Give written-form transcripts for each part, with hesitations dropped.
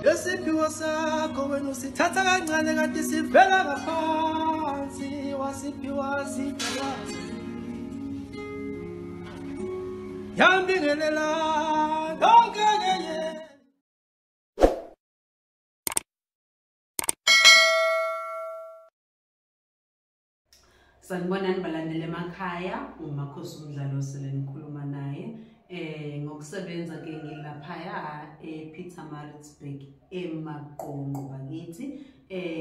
Lesiphiwo sakho wena usithatha kancane kanti sivela ngaphansi wasiphiwa siphansi yambingelela donke Sanibonani balandeli emakhaya, Makhosi Mdlalose lenikhuluma naye. Ngokusebenza ke ngilaphaya ePietermaritzburg eMaqonqo bakithi.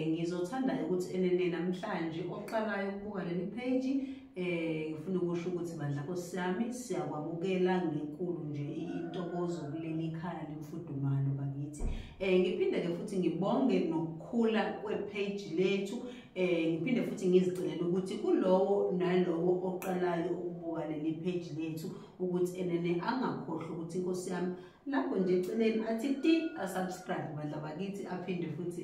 Ngizothanda ukuthi enene namhlanje oqalayo ukubuka leli page ngifuna ukusho ukuthi bandla Nkosi yami siyakwamukela ngenkulu nje intokozo kuleli khaya lemfudumalo bakithi. Ngiphinde ke futhi ngibonge nokukhula kwepage lethu. Ngiphinde futhi ngizicelele ukuthi kulowo nalowo oqalayo ukubuka leli page lethu ukuthi enene angakhohlwa ukuthi Nkosi yami lapho nje eceleni athi ti subscribe bandla bakithi aphinde futhi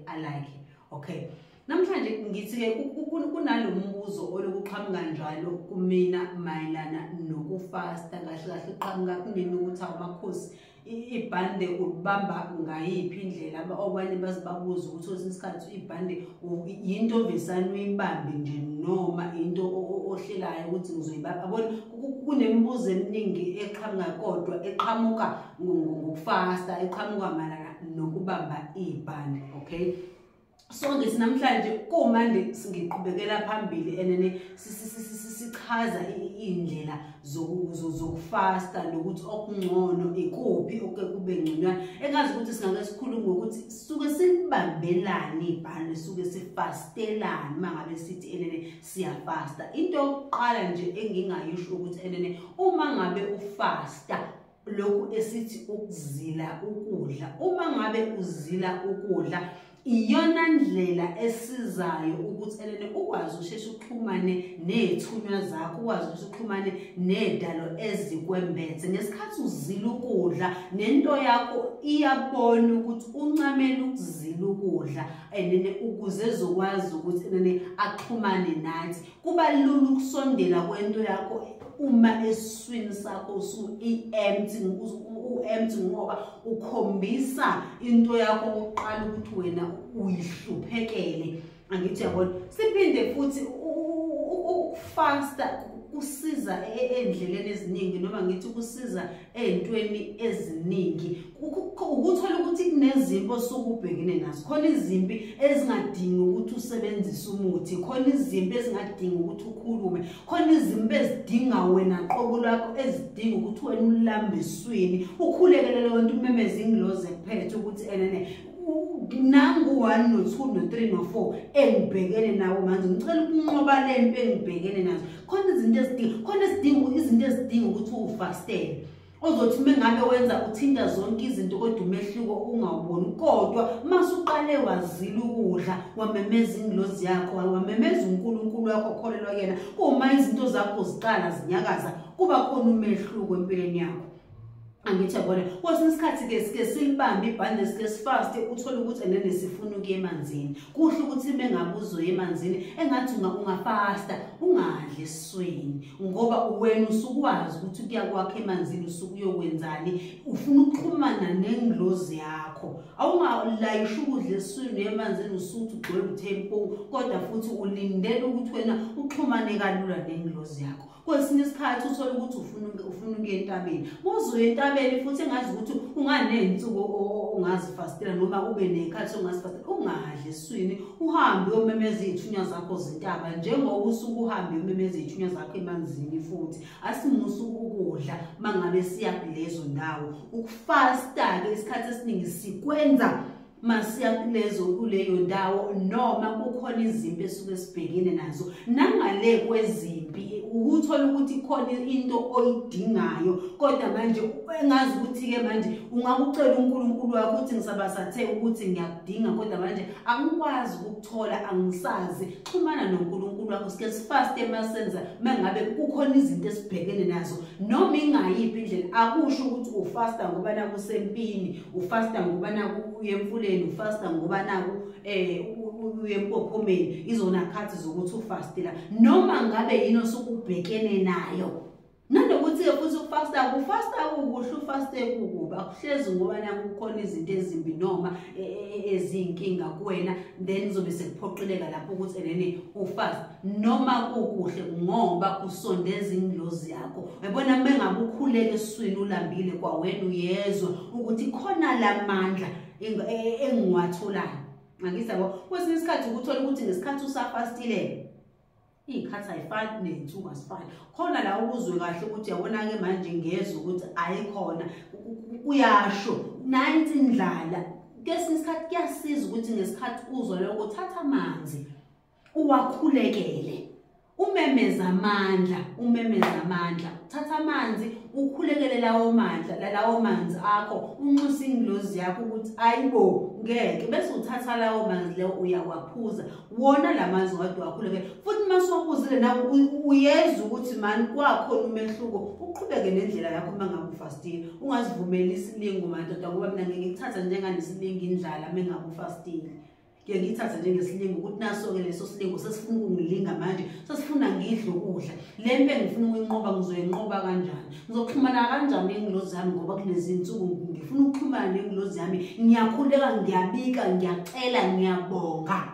alike. Okay, namhlanje ngithi ke kunalombuzo olokuqhamuka njalo kumina mayelana nokufasta kahle kahle iqhamuka kumina ukuthi amakhosi ibhande ubamba ngayiphi indlela abanye bazibabuza ukuthi kwesinye isikhathi ibhande yinto vesani uyibambe nje noma into ohlelayo ukuthi ngizoyibamba. Yabona kunemibuzo eminingi eqhamuka kodwa eqhamuka ngokufasta eqhamuka malana nokubamba ibhande. Okay, so ngithi namhlanje komande singiqhubekela phambili enene sichaza indlela zokufasta nokuthi okungcono ikuphi okube ngconywana. Engazi ukuthi singake sikhuluma ngokuthi suke silibambelani ibhande suke sifastelani mangabe sithi enene siyafasta. Into yokuqala nje engingayisho ukuthi enene uma ngabe ufasta lokhu esithi ukuzila ukudla, uma ngabe uzila ukudla iyona ndlela esizayo ukuthi enene ukwazi usheshe uxhumane nethunywa zakho, ukwazi ukuthi uxhumane nedalo ezikwembethe. Ngesikhathi uzila ukudla nento yakho iyabona ukuthi uncamela ukuzila ukudla enene ukuze ezokwazi ukuthi enene axhumane nathi. Kuba lula ukusondela kwento yakho uma esiswini sakho empty ngoba ukhombisa into yakho oqala ukuthi wena uyihluphekele. Angithi yabona siphinde futhi ukufasta kusiza endleleni eziningi noma ngithi kusiza ezintweni eziningi. Ukuthola ukuthi kunezimpo sokubhekene nazo, khona izimpi ezingadingi ukuthi usebenzise umuthi, khona izimpi ezingadingi ukuthi ukhulume, khona izimpi ezidinga wena qobo lakho ezidinga ukuthi wena ulambe eswini ukhulekele leyo nto umemeze ingiloze kuphethe ukuthi enene nangu 1 no 2 no 3 no 4 engibhekene nawo manje ngicela ukunqoba lempi engibhekene nazo. Khona izinto ezidinga ukuthi ufastele ozothi mengabe wenza uthinta zonke izinto kodwa umehluko ungawuboni, kodwa masuqale wazila ukudla wamemeza ingilozi yakho wamemeza uNkulunkulu wakho okholelwa yena, uma izinto zakho ziqala zinyakaza kuba khona umehluko empilweni yakho. Angithi yabona kwesinye isikhathi ke sike silibambe ibhande sike sifaste uthola ukuthi enene sifuna ukuya emanzini. Kuhle ukuthi bengabuzo emanzini engathi ungafasta ungadli esweni ngoba wena usukwazi ukuthi kuya kwakhe emanzini usukuyokwenzani, ufuna ukuxhumana nengilozi yakho. Awungalayisha ukudla esweni emanzini usuthi ugcwele uthempo kodwa futhi ulindele ukuthi wena uxhumane kalula nengilozi yakho. Kwesinye isikhathi uthola ukuthi ufuna ukuya entabeni, uzoya entabeni futhi engazi ukuthi unganensuku ongazifastela noma ube nekhathi ongazifastela ungadli eswini uhambe uyomemeza izithunywa zakho zentaba njengoba usuku uhambe uyomemeza izithunywa zakho emanzini. Futhi asimusuku ukudla mangabe siya kulezo ndawo. Ukufasta ke isikhathi esiningi sikwenza masiya kuleyo ndawo noma kukhona izimpi esuke sibhekene nazo. Nangale kwezimpi ukuthola ukuthi khona into oyidingayo kodwa manje engazi ukuthi ke manje ungakucela uNkulunkulu wakho ukuthi ngisabasathe ukuthi ngiyakudinga kodwa manje angikwazi ukuthola, angisazi. Xhumana noNkulunkulu wakho sike sifaste emasenza mangabe kukhona izinto esibhekene nazo noma ingayiphi indlela. Akusho ukuthi ufasta ngoba naku sempini, ufasta ngoba naku uyemfuleni, ufasta ngoba naku uyempophomeni, izona khathi zokuthi ufastela noma ngabe yini osukubhekene nayo. Nanokuthi futhi ukufasta Ufasta ukuhle ufaste kukuba akuhlezi ngoba nangu kukhona izinto ezimbi noma ezinkinga kuwena then uzobe sekuphoqeleka lapho ukuthi enene ufast noma kukuhle ngoba kusondeza indlozi yakho. Uyabona mengabe ukhuleke esiswini ulambile kwawena uyezwa ukuthi khona lamandla engiwatholayo. Ngakisabo kwesinye isikhathi ukuthola ukuthi ngesikhathi usafastile ikhathi ayifani nensuku asifani. Khona la ukuzwe kahle ukuthi yabona ke manje ngezwe ukuthi ayikhona uyasho nansi indlala. Kwesinye isikhathi kuyasiza ukuthi ngesikhathi uzwa lokho uthatha amanzi uwakhulekele. Umemeza amandla, uthatha amanzi ukhulekele lawo manzi akho unxusa indlozi yakho ukuthi ayibo ngeke bese uthatha lawo manzi leyo uyawaphuza wona lamanzi wadi wakhulekele. Futhi masokuzile nawe uyezwa ukuthi mani kwakhona umehluko uqhubeke nendlela yakho mangabe ufastile. Ungazivumeli isilingo madoda ngoba mina ngeke ngithatha njenganesilingo indlala mengabe ufastile. Ke ngithatha njengesilingo ukuthi naso ke leso silingo sesifuna ukungilinga manje sesifuna ngidle ukudla. Lempe ngifuna ukuyinqoba ngizoyinqoba kanjani? Ngizoxhumana kanjani nengilozi yami ngoba kulezi insuku ngifuna ukuxhumana nengilozi yami. Ngiyakhuleka, ngiyabika, ngiyacela, ngiyabonga.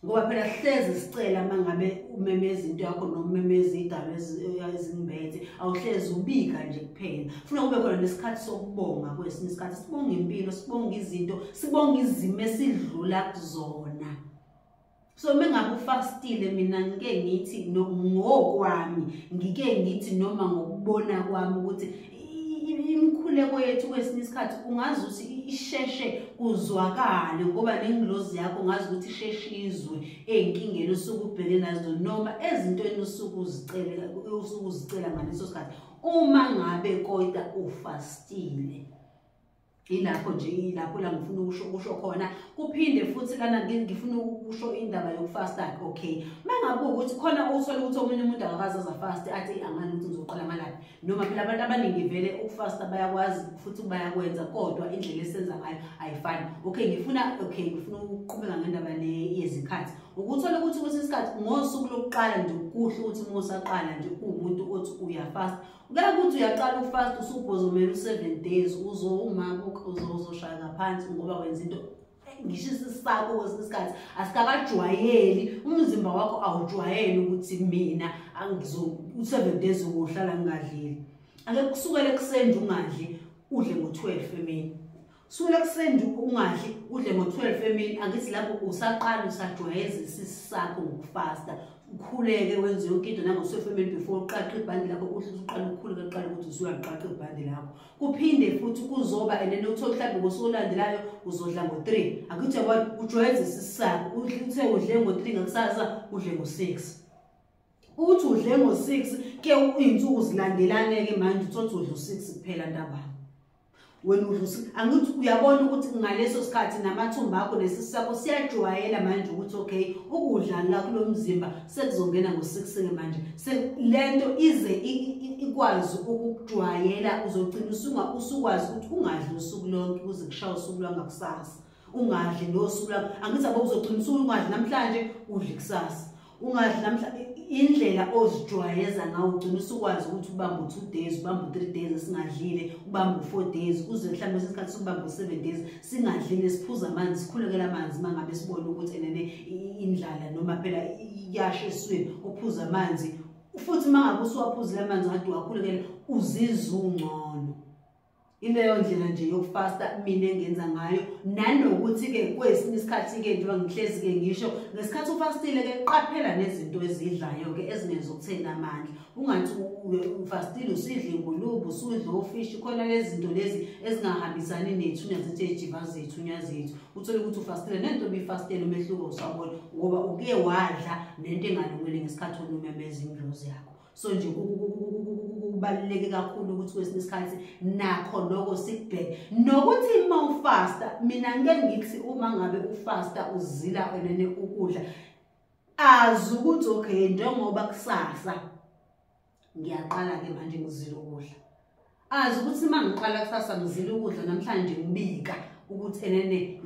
Ngoba phela hlezi sicela mangabe umemeza into yakho noma umemeza idalo ezingibethe awuhlezi ubika nje kuphela. Funa kube khona nesikhathi sokubonga kwesinye isikhathi sibonga impilo, sibonga izinto, sibonga izimo esidlula kuzona. So mengabe ufastile mina ngike ngithi ngokwami ngike ngithi noma ngokubona kwami ukuthi imkhuleko yethu kwesinye isikhathi ungazi ukuthi isheshe kuzwakale ngoba nengilozi yakho ungazi ukuthi isheshizwe ezinkingeni osuku ubhekene nazo noma ezintweni osuku uzicela ngaleso sikhathi uma ngabe kodwa ufastile. Ilapho la ngifuna ukusho khona. Kuphinde futhi lana ngifuna ukusho indaba yokufasta. Okay, mangabe ukuthi khona uthola ukuthi omunye umuntu akakaze azafasta athi angani ukuthi uzoqala malaphi noma phela abantu abaningi vele ukufasta bayakwazi futhi bayakwenza kodwa indlela esenza ngayo ayifani. Okay, ngifuna ukuqhubeka ngendaba le yezikhathi. Ukuthola ukuthi kwesinye isikhathi ngosuku lokuqala nje kuhle ukuthi musaqala nje umuntu othi uyafasta. Ngeke ukuthi uyaqala ukufasta usubhozomela u7 days uzoshaya phansi ngoba wenza into ngisho isisako kwesinye isikhathi asikakajwayeli umzimba wakho awujwayeli ukuthi mina u7 days uhlala ngingadlili. Ake kusukele kusende ungadli udle ngo12 emini. Sule kusende ungadli udle ngo12 emini. Angithi lapho usaqala usajwayeza isisako ngokufasta. Ukhuleke wenze yonke into nango12 emini before uqaqa ibhandi lakho uqala ukukhuleka uqala ukuthi usuyaqaqa ibhandi lakho. Kuphinde futhi kuzoba enene uthola mhlawumbe ngosulandelayo uzodla ngo3. Akuthi ujwayeze isisako uthe udle ngo3 ngakusasa udle ngo6. Uthi udle ngo6 ke izinsuku zilandelane ke manje uthothi udla u6 kuphela ntaba. Wena udlusi angithi uyabona ukuthi ngaleso sikhathi namathumba akho nesisako siyajwayela manje ukuthi okay ukudla la kulomzimba sekuzongena ngo6 ke manje lento ize ikwazi ukujwayela uzogcina usukwazi ukuthi ungadli usuku lonke uze kushaya usuku lwangakusasa. Ungadli nosuku angithi abo uzogcina usuku ungadli namhlanje udle kusasa. Ungadli namhlanje indlela ozijwayeza ngawo ugcina usukwazi ukuthi ubambe 2 days ubambe 3 days singadlile ubambe 4 days uze mhlawumbe isikhathi ubambe 7 days singadlile siphuza amanzi sikhulekela amanzi mangabe sibona ukuthi enene indlala noma phela iyashe esweni uphuza amanzi futhi mangabe usuwaphuzile amanzi ngadi wakhulekela uzizwa ungcono. Ileyo ndlela nje yokufasta mina engenza ngayo nanokuthi ke kwesinye isikhathi ke njengoba ngihlezi ke ngisho ngesikhathi ufastile ke qaphela nezinto ezidlayo ke ezingenza ukuthena amandla. Ungathi ufastile usidla ingulube usudla ofish khona lezi zinto lezi ezingahambisani nethunya zethu ejiva zethu nya zethu. Uthola ukuthi ufastile nento bifastile umehluko usabona ngoba uke wadla nento engalungile ngesikhathi onumemeza indlozi yakho. So nje kubaluleke kakhulu ukuthi kwesinye isikhathi nakho lokho sikubheke nokuthi uma ufasta mina ngeke ngithi uma ngabe ufasta uzila enene ukudla azi ukuthi okay njengoba kusasa ngiyaqala ke manje ngizila ukudla. Azi ukuthi mangiqala kusasa ngizila ukudla namhlanje ngibika ukuthi enene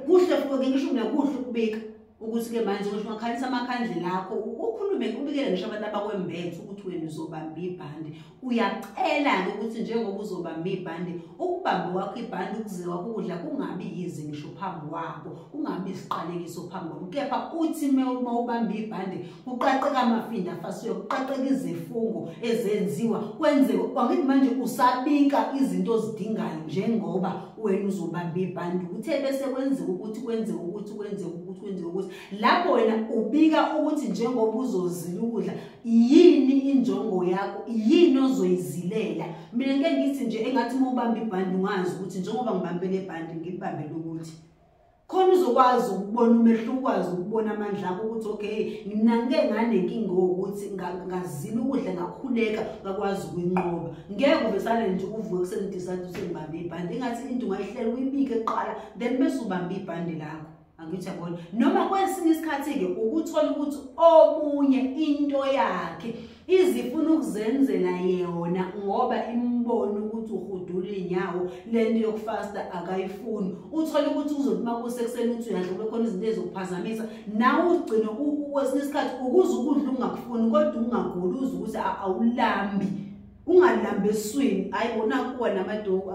kuhle futhi ngisho kuhle ukubika ukuthi ke manje ukuthi ungakhalisa amakhandlela akho ukhulume ubikele ngisho abantu abakwembethe ukuthi wena uzobamba ibhande. Uyacela ukuthi njengoba uzobamba ibhande ukubamba kwakho ibhande ukuzila kwakho ukudla kungabi yizi ngisho phambi kwabo, kungabi isiqalekiso phambi kwabo, kepha uthi uma ubamba ibhande kuqaqeka amafinda afasiwe, kuqaqeka izifungo ezenziwa, kwenze wangithi manje usabika izinto ozidingayo njengoba wena uzobamba ibhande uthe bese kwenzeka ukuthi kwenzeka ukuthi lapho wena ubika ukuthi njengoba uzozila ukudla yini injongo yakho, yini ozoyizilela. Mina ngeke ngithi nje engathi uma ubamba ibhande ungazi ukuthi njengoba ngibambele ibhande ngibambele ukuthi khona uzokwazi ukubona umehluko, ukwazi ukubona amandla akho ukuthi okay mina ngeke nganenkinga ukuthi ngazila ukudla ngakhuleka ngakwazi ukuyinqoba. Ngeke uvesane nje uvuke kusendisathu sengibambe ibhande engathi into ungayihlela uyibike eqala then bese ubamba ibhande lakho. Angithi yabona noma kwesinye isikhathi ke ukuthola ukuthi omunye into yakhe izifuna ukuzenzela yona ngoba imbono ukuthi uhudula inyawo lento yokufasta akayifuni. Uthola ukuthi uzothi makusekuseni uthi uyadlula khona izinto ezokuphazamisa nawe ugcina kwesinye isikhathi ukuze ukudla ungakufuni kodwa ungaguli uze ukuthi awulambi, ungalambi eswini. Ayibona kuwa namadoku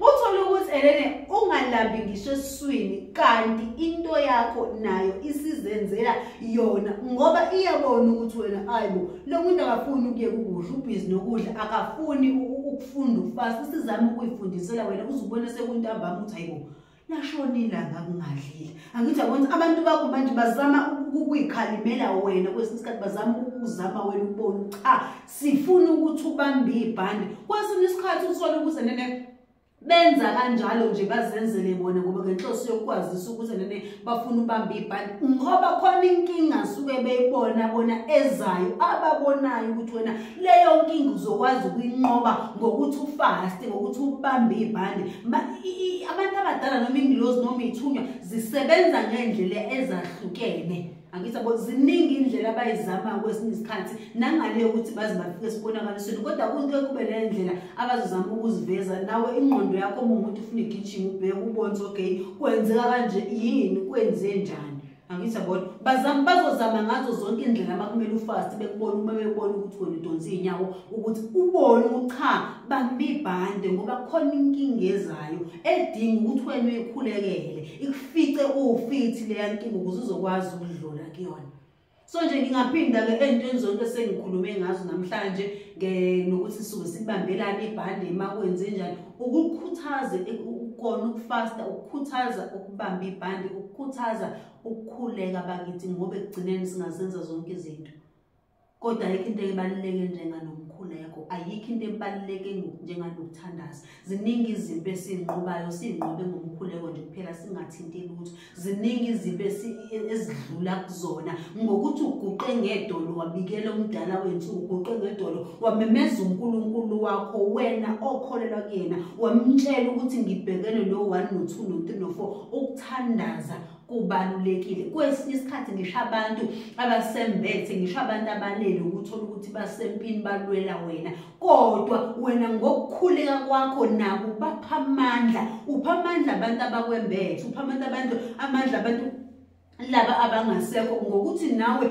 uthola ukuthi elene ungalambi ngisho eswini kanti into yakho nayo isizenzela yona ngoba iyabona ukuthi wena ayibo lo muntu akafuni ukuyeka ukudla ubhizi nokudla, akafuni ukufunda ukufasta. Isizama ukuyifundisela wena uzubone sekuntambama ukuthi ayibo lashona ilanga kungadlile. Angithi yabona abantu bakho manje bazama ukuyikhalimela wena, kwesinye isikhathi bazama ukuzama wena ukubona cha sifuna ukuthi ubambe ibhande. Kwesinye isikhathi uthola ukuthi nene benza kanjalo nje bazenzele bona ngoba ngenhloso yokwazisa ukuthi nene bafuna ubamba ibhande ngoba khona inkinga suke beyibona bona ezayo ababonayo ukuthi wena leyo nkinga uzokwazi ukuyinqoba ngokuthi ufaste, ngokuthi ubambe ibhande. Abantu abadala noma ingilozi noma ithunywa zisebenza ngendlela ezahlukene. Angithi abo ziningi indlela abayizama kwesinye isikhathi nangaleyo ukuthi bazi bafike sibonakalisweni kodwa kuke kube lendlela abazozama ukuziveza nawe ingqondo yakho umuntu ufuna igijima ubheke ubone okay kwenzeka kanje yini kwenze njani. Angithi abo bazozama ngazo zonke indlela makumele ufast bekubona uma bebona ukuthi wena udonsa inyawo ukuthi ubone ucha bamba ibhande ngoba khona inkinga ezayo edinga ukuthi wena uyikhulekele ikufice ufithi leya nkinga ukuze uzokwazi ukudlula kuyona. So nje ngingaphinda ke entweni zonke sengikhulume ngazo namhlanje nokuthi sisuke sibambelana ibhande emakwenze njani ukukhuthaza ukona ukufasta, ukukhuthaza ukubamba ibhande, ukukhuthaza ukukhuleka bakithi ngoba ekugcineni singazenza zonke izinto kodwa ayikho into ebaluleke njenganomkhuleko, ayikho into ebaluleke njenganokuthandaza. Ziningi izinto esinqobayo sinqobe ngomkhuleko nje kuphela singathinti lutho. Ziningi izinto ezidlula kuzona ngokuthi uguqe ngedolo wabikela umdala wensuku, uguqe ngedolo wamemeza uNkulunkulu wakho wena okholelwa kuyena wamtshela ukuthi ngibhekene no1 no2 no3 no4. Ukuthandaza kubalulekile. Kwesinye isikhathi ngisho abantu abasembethe, ngisho abantu abalele ukuthola ukuthi basempini balwela wena kodwa wena ngokukhuleka kwakho nabo bapha amandla. Upha amandla abantu abakwembethe, upha amandla abantu laba abangasekho ngokuthi nawe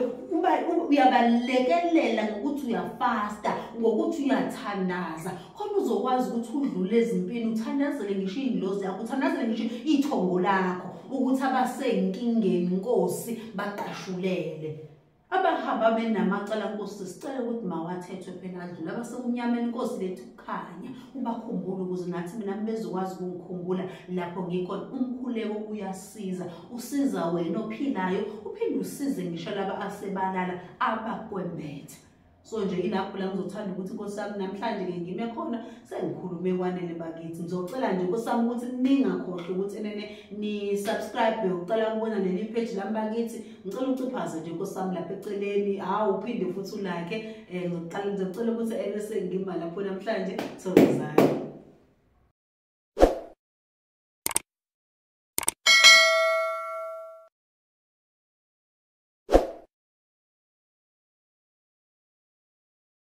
uyabalekelela ngokuthi uyafasta, ngokuthi uyathandaza khona uzokwazi ukuthi udlule ezimpini uthandazele ngisho indlozi yakho, uthandazele ngisho ithongo lakho ukuthi abasenkingeni Nkosi baqashulele. Abahamba benamacala Nkosi sicela ukuthi mawathethwe phela adlule abasekumnyameni Nkosi lethu kukhanya ubakhumbule ukuze nathi mina bezokwazi ukungikhumbula lapho ngikhona. Umkhuleko uyasiza, usiza wena ophilayo uphinde usize ngisho laba asebalala abakwembethe. So nje ilapho la ngizothanda ukuthi Nkosi yami namhlanje ke ngime khona sengikhulume kwanele bakithi. Ngizocela nje Nkosi yami ukuthi ningakhohlwa ukuthi ni subscribe ucela ukubona leli page lami bakithi. Ngicela uciphaze nje Nkosi yami lapha eceleni, uphinde futhi ulike. Ngizocela ukuthi bese ngima lapho namhlanje Thokozani.